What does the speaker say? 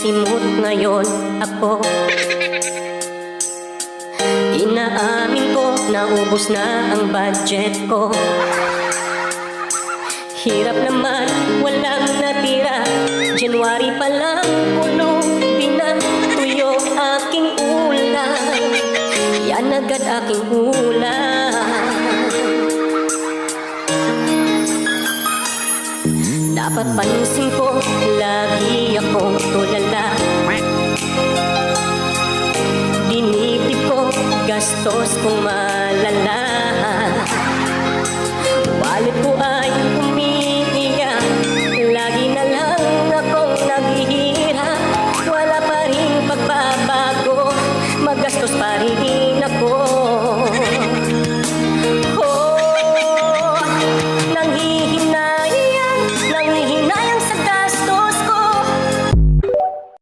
simot ngayon ako. Inaamin ko, naubos na ang budget ko. Hirap naman, walang natira. January pa lang, puno din ang tuyo aking ulam. Yan agad aking ulam. Dapat pansin ko, lagi akong tulala. Dinibdib ko, gastos kong malala.